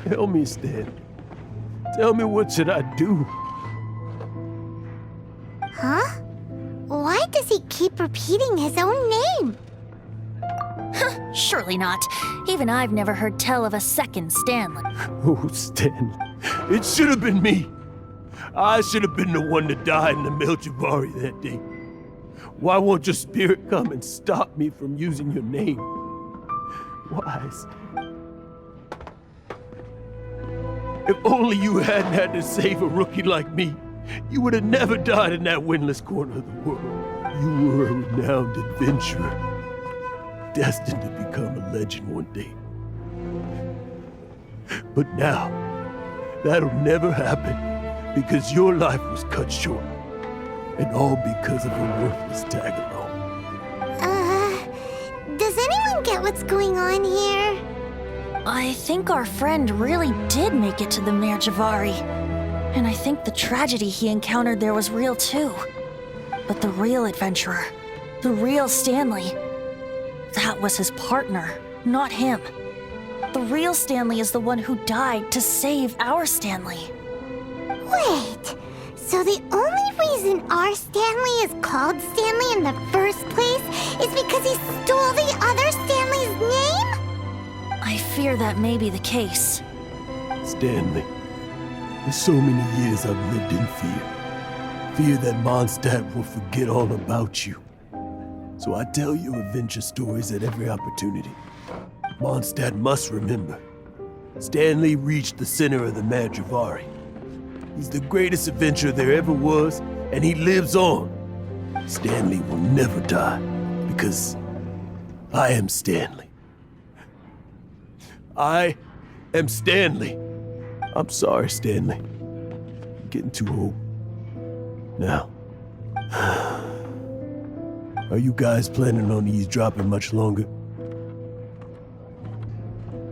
Tell me, Stan. Tell me, what should I do? Huh? Why does he keep repeating his own name? Surely not. Even I've never heard tell of a second Stanley. Oh, Stanley. It should have been me. I should have been the one to die in the J.A.G that day. Why won't your spirit come and stop me from using your name? Why? If only you hadn't had to save a rookie like me, you would have never died in that windless corner of the world. You were a renowned adventurer, destined to become a legend one day. But now, that'll never happen, because your life was cut short, and all because of a worthless tag-along. Does anyone get what's going on here? I think our friend really did make it to the J.A.G. And I think the tragedy he encountered there was real too. But the real adventurer, the real Stanley, that was his partner, not him. The real Stanley is the one who died to save our Stanley. Wait, so the only reason our Stanley is called Stanley in the first place is because he stole the other Stanley's name? I fear that may be the case. Stanley, for so many years I've lived in fear. Fear that Mondstadt will forget all about you. So I tell you adventure stories at every opportunity. Mondstadt must remember. Stanley reached the center of the J.A.G. He's the greatest adventurer there ever was, and he lives on. Stanley will never die, because I am Stanley. I am Stanley. I'm sorry, Stanley. I'm getting too old. Now, are you guys planning on eavesdropping much longer?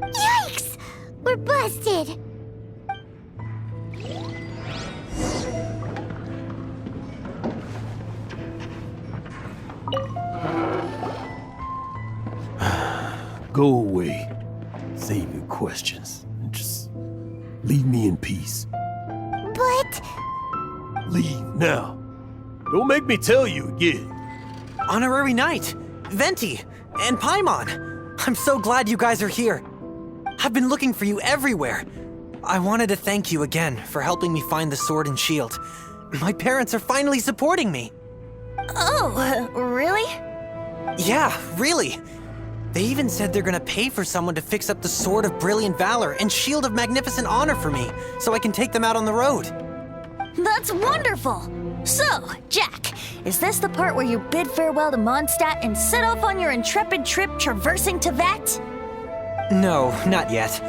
Yikes! We're busted! Go away. Save your questions. And just leave me in peace. But... Leave now. Don't make me tell you again. Honorary Knight, Venti, and Paimon. I'm so glad you guys are here. I've been looking for you everywhere. I wanted to thank you again for helping me find the sword and shield. My parents are finally supporting me. Oh, really? Yeah, really. They even said they're gonna pay for someone to fix up the Sword of Brilliant Valor and Shield of Magnificent Honor for me, so I can take them out on the road. That's wonderful! So, Jack, is this the part where you bid farewell to Mondstadt and set off on your intrepid trip traversing Teyvat? No, not yet.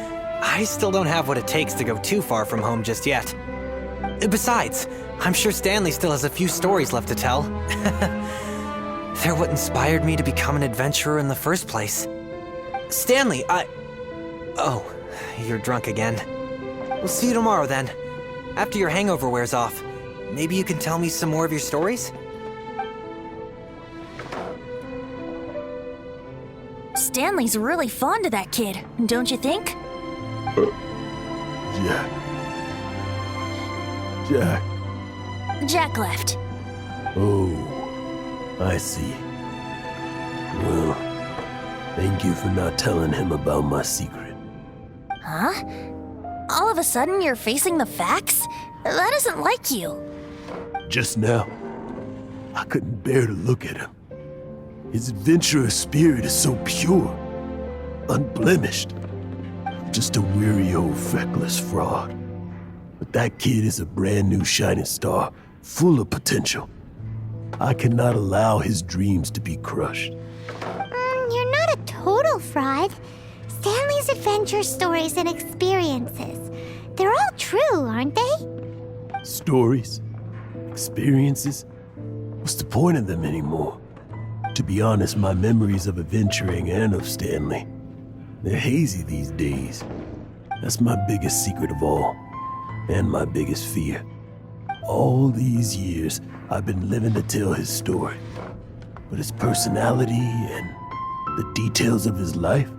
I still don't have what it takes to go too far from home just yet. Besides, I'm sure Stanley still has a few stories left to tell. They're what inspired me to become an adventurer in the first place. Stanley, Oh, you're drunk again. We'll see you tomorrow then. After your hangover wears off. Maybe you can tell me some more of your stories? Stanley's really fond of that kid, don't you think? Jack. Jack. Jack left. Oh, I see. Well, thank you for not telling him about my secret. Huh? All of a sudden you're facing the facts? That isn't like you. Just now, I couldn't bear to look at him. His adventurous spirit is so pure, unblemished. Just a weary old feckless fraud. But that kid is a brand new shining star, full of potential. I cannot allow his dreams to be crushed. You're not a total fraud. Stanley's adventure stories and experiences, they're all true, aren't they? Stories? Experiences? What's the point of them anymore? To be honest, my memories of adventuring and of Stanley, they're hazy these days. That's my biggest secret of all, and my biggest fear. All these years, I've been living to tell his story. But his personality and the details of his life,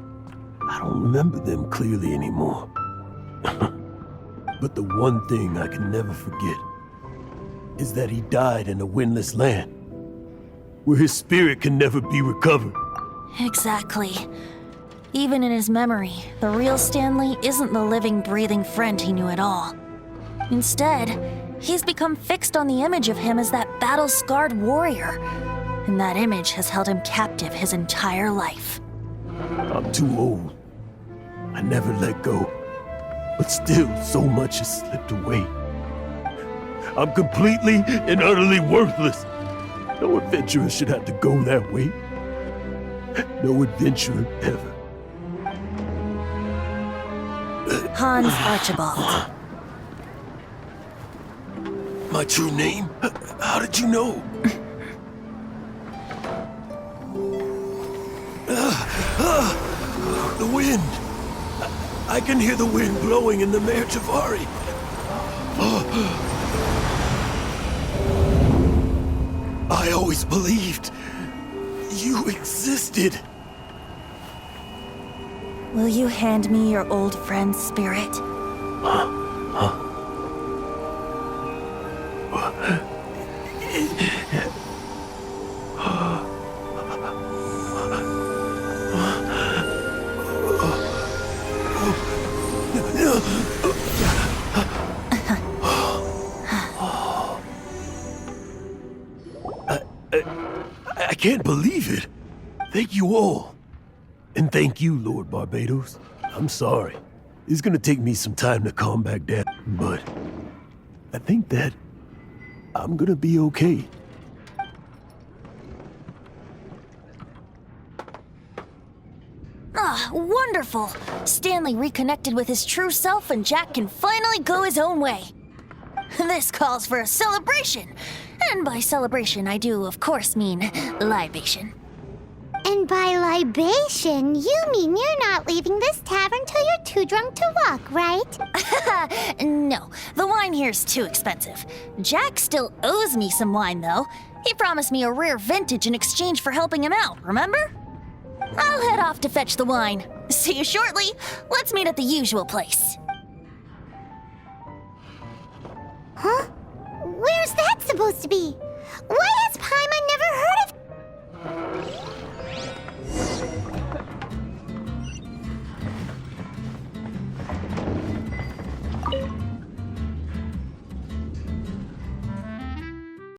I don't remember them clearly anymore. But the one thing I can never forget is that he died in a windless land, where his spirit can never be recovered. Exactly. Even in his memory, the real Stanley isn't the living, breathing friend he knew at all. Instead, he's become fixed on the image of him as that battle-scarred warrior, and that image has held him captive his entire life. I'm too old. I never let go. But still, so much has slipped away. I'm completely and utterly worthless. No adventurer should have to go that way. No adventurer ever. Hans Archibald. My true name? How did you know? The wind. I can hear the wind blowing in the Mare Javari. I always believed you existed. Will you hand me your old friend's spirit? I can't believe it. Thank you all. And thank you, Lord Barbatos. I'm sorry. It's gonna take me some time to calm back down, but I think that I'm gonna be okay. Ah, wonderful! Stanley reconnected with his true self and Jack can finally go his own way. This calls for a celebration. And by celebration, I do, of course, mean libation. And by libation, you mean you're not leaving this tavern till you're too drunk to walk, right? No, the wine here's too expensive. Jack still owes me some wine, though. He promised me a rare vintage in exchange for helping him out, remember? I'll head off to fetch the wine. See you shortly. Let's meet at the usual place. Huh? Where's that supposed to be? What